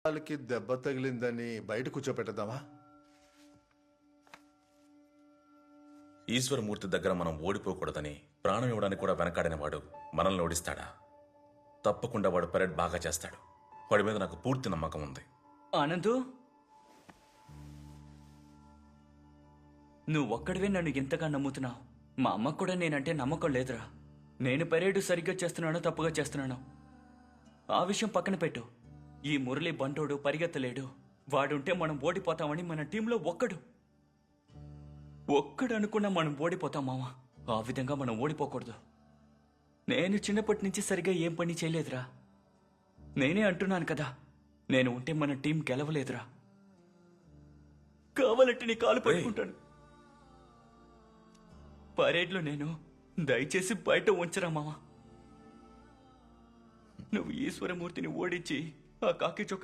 వాళ్ళకి దెబ్బ తగిలిందని బయట కూర్చోపెట్టదామా? ఈశ్వరమూర్తి దగ్గర మనం ఓడిపోకూడదని ప్రాణం ఇవ్వడానికి కూడా వెనకాడిన వాడు మనల్ని ఓడిస్తాడా? తప్పకుండా వాడు పరేడ్ బాగా చేస్తాడు. వాడి మీద నాకు పూర్తి నమ్మకం ఉంది. ఆనందు, నువ్వు ఒక్కడివే నన్ను ఇంతగా నమ్ముతున్నావు. మా అమ్మకు కూడా నేనంటే నమ్మకం లేదురా. నేను పరేడు సరిగ్గా చేస్తున్నానో తప్పుగా చేస్తున్నానో ఆ విషయం పక్కన పెట్టు. ఈ మురళి బంటోడు పరిగెత్తలేడు. వాడుంటే మనం ఓడిపోతామని మన టీంలో ఒక్కడు అనుకున్నా మనం ఓడిపోతాం మావా. ఆ విధంగా మనం ఓడిపోకూడదు. నేను చిన్నప్పటి నుంచి సరిగ్గా ఏం పని చేయలేదురా. నేనే అంటున్నాను కదా, నేను ఉంటే మన టీం గెలవలేదురా. కావాలంటే నీ కాలు పట్టుకుంటాను. పరేడ్లో నేను దయచేసి బయట ఉంచరా మావా. నువ్వు ఈశ్వరమూర్తిని ఓడించి ఆ కాకి చొక్క